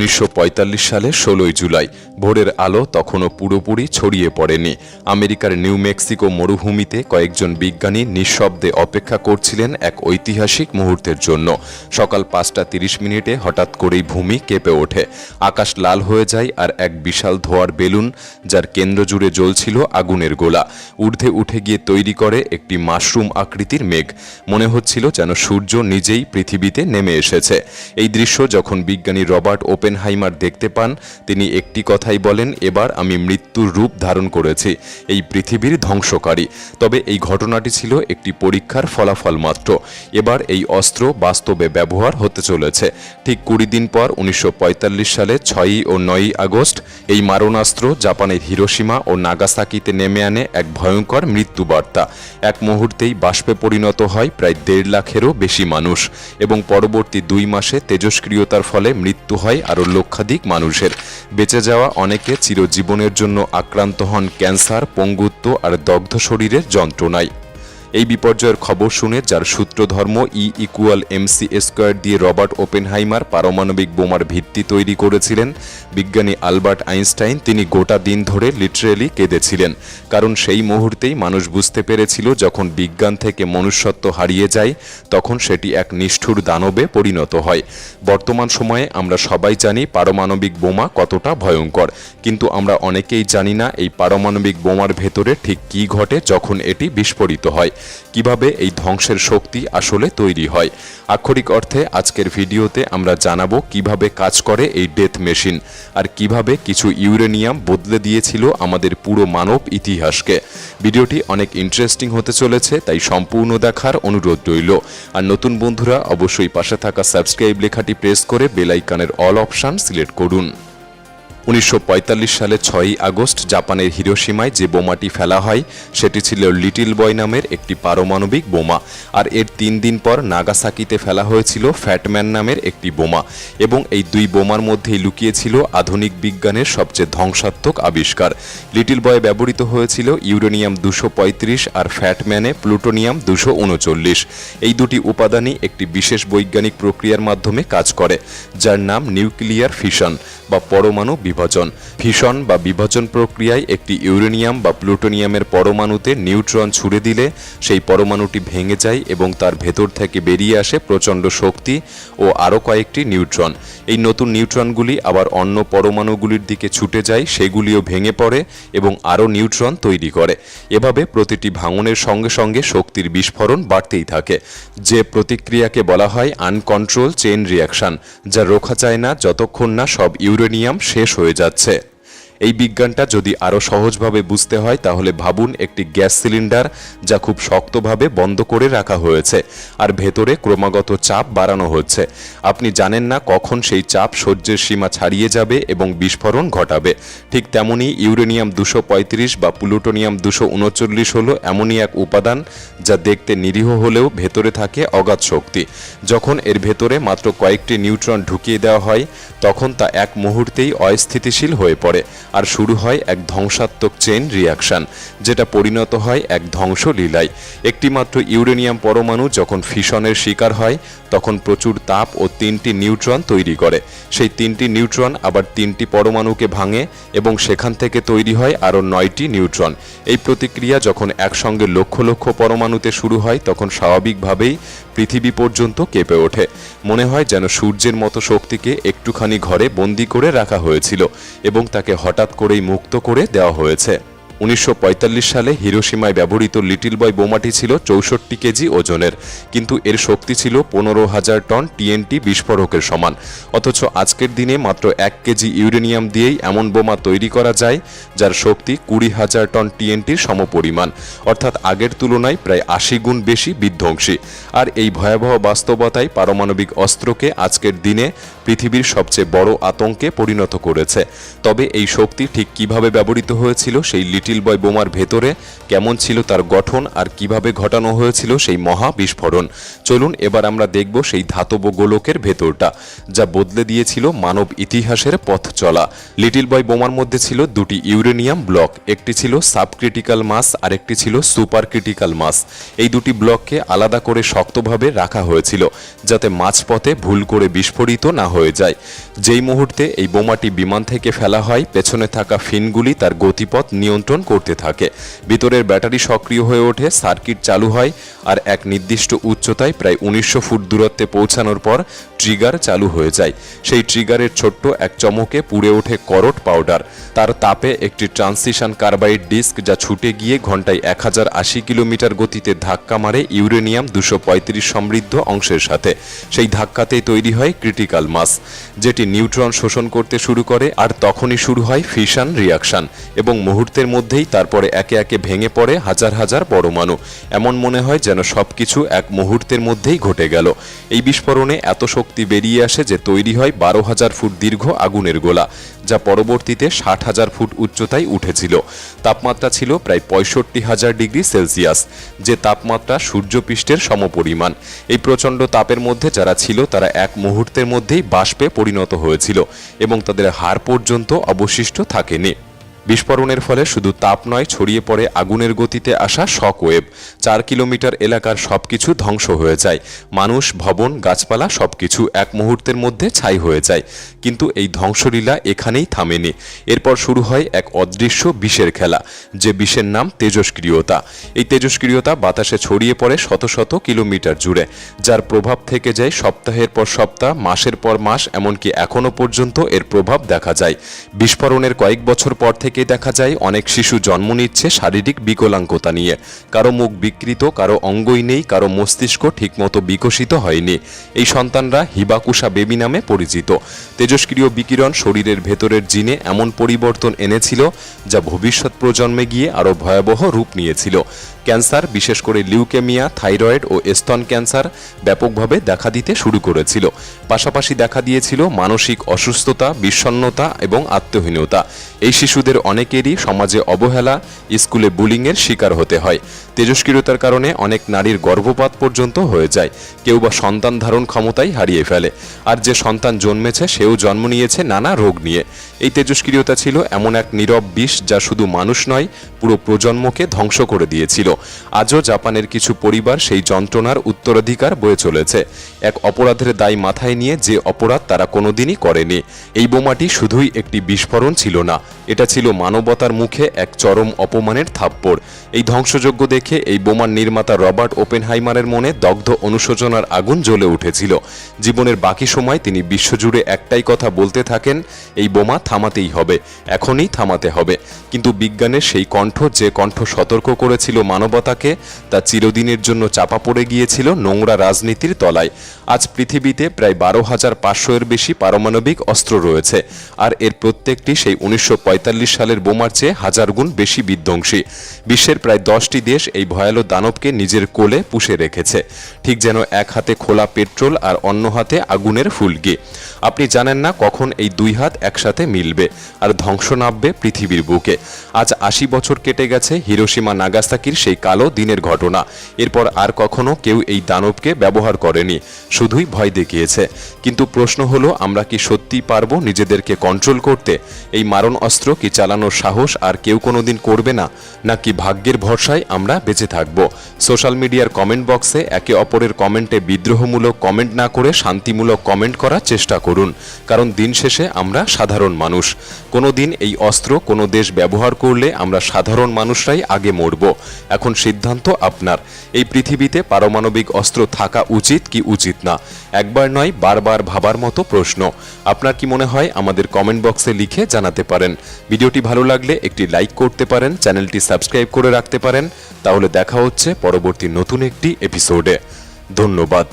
1945 সালে 16 জুলাই ভোরের আলো তখনও পুরোপুরি ছড়িয়ে পড়েনি। আমেরিকার নিউ মেক্সিকো মরুভূমিতে কয়েকজন বিজ্ঞানী নিঃশব্দে অপেক্ষা করছিলেন এক ঐতিহাসিক মুহূর্তের জন্য। সকাল 5:30 হঠাৎ করেই ভূমি কেঁপে ওঠে, আকাশ লাল হয়ে যায় আর এক বিশাল ধোঁয়ার বেলুন, যার কেন্দ্র জুড়ে জ্বলছিল আগুনের গোলা, ঊর্ধ্বে উঠে গিয়ে তৈরি করে একটি মাশরুম আকৃতির মেঘ। মনে হচ্ছিল যেন সূর্য নিজেই পৃথিবীতে নেমে এসেছে। এই দৃশ্য যখন বিজ্ঞানী রবার্ট ওপেনহাইমার দেখতে পান, তিনি একটি কথাই বলেন, এবার আমি মৃত্যুর রূপ ধারণ করেছি, এই পৃথিবীর ধ্বংসকারী। তবে এই ঘটনাটি ছিল একটি পরীক্ষার ফলাফল মাত্র। এবার এই অস্ত্র বাস্তবে ব্যবহার হতে চলেছে। ঠিক 20 দিন পর 1945 সালে 6 ও 9 আগস্ট এই মারণাস্ত্র জাপানের হিরোশিমা ও নাগাসাকিতে নেমে আনে এক ভয়ঙ্কর মৃত্যুবার্তা। এক মুহূর্তেই বাষ্পে পরিণত হয় প্রায় 1.5 লাখেরও বেশি মানুষ, এবং পরবর্তী 2 মাসে তেজস্ক্রিয়তার ফলে মৃত্যু হয় আরও লক্ষাধিক মানুষের। বেঁচে যাওয়া অনেকে চিরজীবনের জন্য আক্রান্ত হন ক্যান্সার, পঙ্গুত্ব আর দগ্ধ শরীরের যন্ত্রণায়। এই বিপর্যয়ের খবর শুনে, যার সূত্রধর্ম E=mc² দিয়ে রবার্ট ওপেনহাইমার পারমাণবিক বোমার ভিত্তি তৈরি করেছিলেন, বিজ্ঞানী আলবার্ট আইনস্টাইন তিনি গোটা দিন ধরে লিটারেলি কেঁদেছিলেন। কারণ সেই মুহূর্তেই মানুষ বুঝতে পেরেছিল, যখন বিজ্ঞান থেকে মনুষ্যত্ব হারিয়ে যায়, তখন সেটি এক নিষ্ঠুর দানবে পরিণত হয়। বর্তমান সময়ে আমরা সবাই জানি পারমাণবিক বোমা কতটা ভয়ঙ্কর, কিন্তু আমরা অনেকেই জানি না এই পারমাণবিক বোমার ভেতরে ঠিক কী ঘটে যখন এটি বিস্ফোরিত হয়, কিভাবে এই ধ্বংসের শক্তি আসলে তৈরি হয়। আক্ষরিক অর্থে আজকের ভিডিওতে আমরা জানাবো কিভাবে কাজ করে এই ডেথ মেশিন, আর কিভাবে কিছু ইউরেনিয়াম বদলে দিয়েছিল আমাদের পুরো মানব ইতিহাসকে। ভিডিওটি অনেক ইন্টারেস্টিং হতে চলেছে, তাই সম্পূর্ণ দেখার অনুরোধ রইল। আর নতুন বন্ধুরা অবশ্যই পাশে থাকা সাবস্ক্রাইব লেখাটি প্রেস করে বেল আইকনের অল অপশন সিলেক্ট করুন। 1945 সালে 6 আগস্ট জাপানের হিরোশিমায় যে বোমাটি ফেলা হয়, সেটি ছিল লিটল বয় নামের একটি পারমাণবিক বোমা। আর এর 3 দিন পর নাগাসাকিতে ফেলা হয়েছিল ফ্যাটম্যান নামের একটি বোমা, এবং এই 2 বোমার মধ্যেই লুকিয়েছিল আধুনিক বিজ্ঞানের সবচেয়ে ধ্বংসাত্মক আবিষ্কার। লিটল বয়ে ব্যবহৃত হয়েছিল ইউরেনিয়াম 235 আর ফ্যাটম্যানে প্লুটোনিয়াম 239। এই দুটি উপাদানই একটি বিশেষ বৈজ্ঞানিক প্রক্রিয়ার মাধ্যমে কাজ করে, যার নাম নিউক্লিয়ার ফিশন বা পরমাণু বিভাজন। ফিশন বা বিভাজন প্রক্রিয়ায় একটি ইউরেনিয়াম বা প্লুটোনিয়ামের পরমাণুতে নিউট্রন ছুড়ে দিলে সেই পরমাণুটি ভেঙে যায় এবং তার ভেতর থেকে বেরিয়ে আসে প্রচণ্ড শক্তি ও আরও কয়েকটি নিউট্রন। এই নতুন নিউট্রনগুলি আবার অন্য পরমাণুগুলির দিকে ছুটে যায়, সেগুলিও ভেঙে পড়ে এবং আরও নিউট্রন তৈরি করে। এভাবে প্রতিটি ভাঙনের সঙ্গে সঙ্গে শক্তির বিস্ফোরণ বাড়তেই থাকে, যে প্রতিক্রিয়াকে বলা হয় আনকন্ট্রোল চেইন রিয়াকশন, যা রোখা যায় না যতক্ষণ না সব ইউরেনিয়াম শেষ হয়ে যাচ্ছে। এই বিজ্ঞানটা যদি আরও সহজভাবে বুঝতে হয়, তাহলে ভাবুন একটি গ্যাস সিলিন্ডার যা খুব শক্তভাবে বন্ধ করে রাখা হয়েছে, আর ভেতরে ক্রমাগত চাপ বাড়ানো হচ্ছে। আপনি জানেন না কখন সেই চাপ সহ্যের সীমা ছাড়িয়ে যাবে এবং বিস্ফোরণ ঘটাবে। ঠিক তেমনি ইউরেনিয়াম 235 বা প্লুটোনিয়াম 239 হলো এমনই এক উপাদান যা দেখতে নিরীহ হলেও ভেতরে থাকে অগাধ শক্তি। যখন এর ভেতরে মাত্র কয়েকটি নিউট্রন ঢুকিয়ে দেওয়া হয়, তখন তা এক মুহূর্তেই অস্থিতিশীল হয়ে পড়ে, আর শুরু হয় এক ধ্বংসাত্মক চেইন রিয়াকশন, যেটা পরিণত হয় এক ধ্বংসলীলায়। একটি মাত্র ইউরেনিয়াম পরমাণু যখন ফিশনের শিকার হয়, তখন প্রচুর তাপ ও 3টি নিউট্রন তৈরি করে। সেই 3টি নিউট্রন আবার 3টি পরমাণুকে ভাঙে এবং সেখান থেকে তৈরি হয় আরও 9টি নিউট্রন। এই প্রতিক্রিয়া যখন একসঙ্গে লক্ষ লক্ষ পরমাণুতে শুরু হয়, তখন স্বাভাবিকভাবেই পৃথিবী পর্যন্ত কেঁপে ওঠে। মনে হয় যেন সূর্যের মতো শক্তিকে একটুখানি ঘরে বন্দি করে রাখা হয়েছিল এবং তাকে হঠাৎ করেই মুক্ত করে দেওয়া হয়েছে। 1945 সালে হিরোশিমায় ব্যবহৃত লিটল বয় বোমাটি ছিল 64 কেজি ওজনের, কিন্তু এর শক্তি ছিল 15,000 টন TNT বিস্ফোরকের সমান। অথচ আজকের দিনে মাত্র 1 কেজি ইউরেনিয়াম দিয়েই এমন বোমা তৈরি করা যায় যার শক্তি 20,000 টন TNTর সমপরিমাণ, অর্থাৎ আগের তুলনায় প্রায় 80 গুণ বেশি বিধ্বংসী। আর এই ভয়াবহ বাস্তবতাই পারমাণবিক অস্ত্রকে আজকের দিনে পৃথিবীর সবচেয়ে বড় আতঙ্কে পরিণত করেছে। তবে এই শক্তি ঠিক কিভাবে ব্যবহৃত হয়েছিল সেই লিটল লিটল বয় বোমার ভেতরে কেমন ছিল তার গঠন আর কিভাবে ঘটানো হয়েছিল সেই মহা বিস্ফোরণ। চলুন এবার আমরা দেখব সেই ধাতব গোলকের ভেতরটা, যা বদলে দিয়েছিল মানব ইতিহাসের পথ চলা। লিটল বয় বোমার মধ্যে ছিল দুটি ইউরেনিয়াম ব্লক, একটি ছিল সাবক্রিটিক্যাল মাস আর একটি ছিল সুপার ক্রিটিক্যাল মাস। এই দুটি ব্লককে আলাদা করে শক্তভাবে রাখা হয়েছিল যাতে মাঝপথে ভুল করে বিস্ফোরিত না হয়ে যায়। যেই মুহূর্তে এই বোমাটি বিমান থেকে ফেলা হয়, পেছনে থাকা ফিনগুলি তার গতিপথ নিয়ন্ত্রণ করতে থাকে। ভিতরের ব্যাটারি সক্রিয় হয়ে ওঠে, সার্কিট চালু হয় আর এক নির্দিষ্ট উচ্চতায় প্রায় 1900 ফুট দূরত্বে পৌঁছানোর পর ট্রিগার চালু হয়ে যায়। সেই ট্রিগারের ছোট্ট এক চমকে পুড়ে ওঠে করট পাউডার। তার তাপে একটি ট্রান্সিশন কার্বাইড ডিস্ক, যা ছুটে গিয়ে ঘন্টায় 1080 কিলোমিটার গতিতে ধাক্কা মারে ইউরেনিয়াম 235 সমৃদ্ধ অংশের সাথে। সেই ধাক্কাতেই তৈরি হয় ক্রিটিক্যাল মাস, যেটি নিউট্রন শোষণ করতে শুরু করে, আর তখনই শুরু হয় ফিশন রিয়াকশন এবং মুহূর্তের মধ্যেই তারপরে একে একে ভেঙে পড়ে হাজার হাজার পরমাণু। এমন মনে হয় যেন সবকিছু এক মুহূর্তের মধ্যেই ঘটে গেল। এই বিস্ফোরণে এত শক্তি বেরিয়ে আসে যে তৈরি হয় 12,000 ফুট দীর্ঘ আগুনের গোলা, যা পরবর্তীতে 60,000 ফুট উচ্চতায় উঠেছিল। তাপমাত্রা ছিল প্রায় 65,000 ডিগ্রি সেলসিয়াস, যে তাপমাত্রা সূর্যপৃষ্ঠের সমপরিমাণ। এই প্রচণ্ড তাপের মধ্যে যারা ছিল তারা এক মুহূর্তের মধ্যেই বাষ্পে পরিণত হয়েছিল এবং তাদের হাড় পর্যন্ত অবশিষ্ট থাকেনি। বিস্ফোরণের ফলে শুধু তাপ নয়, ছড়িয়ে পড়ে আগুনের গতিতে আসা শক ওয়েভ। 4 কিলোমিটার এলাকার সবকিছু ধ্বংস হয়ে যায়। মানুষ, ভবন, গাছপালা সবকিছু এক মুহূর্তের মধ্যে ছাই হয়ে যায়। কিন্তু এই ধ্বংসলীলা এখানেই থামেনি। এরপর শুরু হয় এক অদৃশ্য বিষের খেলা, যে বিষের নাম তেজস্ক্রিয়তা। এই তেজস্ক্রিয়তা বাতাসে ছড়িয়ে পড়ে শত শত কিলোমিটার জুড়ে, যার প্রভাব থেকে যায় সপ্তাহের পর সপ্তাহ, মাসের পর মাস, এমনকি এখনো পর্যন্ত এর প্রভাব দেখা যায়। বিস্ফোরণের কয়েক বছর পর থেকে দেখা যায় অনেক শিশু জন্ম নিচ্ছে শারীরিক বিকলাঙ্গতা নিয়ে। কারো মুখ বিকৃত, কারো অঙ্গই নেই, কারো মস্তিষ্ক ঠিকমতো বিকশিত হয়নি। এই সন্তানরা হিবাকুশা বেবি নামে পরিচিত। তেজস্ক্রিয় বিকিরণ শরীরের ভেতরের জিনে এমন পরিবর্তন এনেছিল যা ভবিষ্যৎ প্রজন্মে গিয়ে আরও ভয়াবহ রূপ নিয়েছিল। ক্যান্সার, বিশেষ করে লিউকেমিয়া, থাইরয়েড ও স্তন ক্যান্সার ব্যাপকভাবে দেখা দিতে শুরু করেছিল। পাশাপাশি দেখা দিয়েছিল মানসিক অসুস্থতা, বিষণ্ণতা এবং আত্মহীনতা। এই শিশুদের অনেকেরই সমাজে অবহেলা, স্কুলে বুলিংয়ের শিকার হতে হয়। তেজস্ক্রিয়তার কারণে অনেক নারীর গর্ভপাত পর্যন্ত হয়ে যায়। কেউ বা সন্তান ধারণ ক্ষমতাই হারিয়ে ফেলে। আর যে সন্তান জন্মেছে সেও জন্ম নিয়েছে নানা রোগ নিয়ে। এই তেজস্ক্রিয়তা ছিল এমন এক নীরব বিষ যা শুধু মানুষ নয়, পুরো প্রজন্মকে ধ্বংস করে দিয়েছিল। আজও জাপানের কিছু পরিবার সেই যন্ত্রণার উত্তরাধিকার বয়ে চলেছে, এক অপরাধের দায় মাথায় নিয়ে, যে অপরাধ তারা কোনোদিনই করেনি। এই বোমাটি শুধুই একটি বিস্ফোরণ ছিল না, এটা ছিল মানবতার মুখে এক চরম অপমানের থাপ্পড়। এই ধ্বংসযজ্ঞ দেখে এই বোমার নির্মাতা রবার্ট ওপেনহাইমারের মনে দগ্ধ অনুশোচনার আগুন জ্বলে উঠেছিল। জীবনের বাকি সময় তিনি বিশ্বজুড়ে একটাই কথা বলতে থাকেন, এই বোমা থামাতেই হবে, এখনই থামাতে হবে। কিন্তু বিজ্ঞানের সেই কণ্ঠ, যে কণ্ঠ সতর্ক করেছিল মানবতাকে, তা চিরদিনের জন্য চাপা পড়ে গিয়েছিল নোংরা রাজনীতির তলায়। আজ পৃথিবীতে প্রায় 12,500 এর বেশি পারমাণবিক অস্ত্র রয়েছে, আর এর প্রত্যেকটি সেই 1945 সালের বোমার চেয়ে 1000 গুণ বেশি বিধ্বংসী। বিশ্বের প্রায় 10টি দেশ এই ভয়ালো দানবকে নিজের কোলে পুষে রেখেছে, ঠিক যেন এক হাতে খোলা পেট্রোল আর অন্য হাতে আগুনের ফুলকি। আপনি জানেন না কখন এই দুই হাত একসাথে মিলবে আর ধ্বংস নামবে পৃথিবীর বুকে। আজ 80 বছর কেটে গেছে হিরোশিমা নাগাসাকির সেই কালো দিনের ঘটনা। এরপর আর কখনো কেউ এই দানবকে ব্যবহার করেনি, শুধুই ভয় দেখিয়েছে। কিন্তু প্রশ্ন হলো, আমরা কি সত্যিই পারবো নিজেদেরকে কন্ট্রোল করতে? এই মারণ অস্ত্র কি চালানোর সাহস আর কেউ কোনোদিন করবে না, নাকি ভাগ্যের ভরসায় আমরা বেঁচে থাকব? সোশ্যাল মিডিয়ার কমেন্ট বক্সে একে অপরের কমেন্টে বিদ্রোহমূলক কমেন্ট না করে শান্তিমূলক কমেন্ট করার চেষ্টা করুন, কারণ দিন শেষে আমরা সাধারণ মানুষ। কোনো দিন এই অস্ত্র কোনো দেশ ব্যবহার করলে আমরা সাধারণ মানুষরাই আগে মরব। এখন সিদ্ধান্ত আপনার। এই পৃথিবীতে পারমাণবিক অস্ত্র থাকা উচিত কি উচিত না, একবার নয় বারবার ভাবার মতো প্রশ্ন। আপনার কি মনে হয় আমাদের কমেন্ট বক্সে লিখে জানাতে পারেন। ভিডিওটি ভালো লাগলে একটি লাইক করতে পারেন, চ্যানেলটি সাবস্ক্রাইব করে রাখতে পারেন। তাহলে দেখা হচ্ছে পরবর্তী নতুন একটি এপিসোডে। ধন্যবাদ।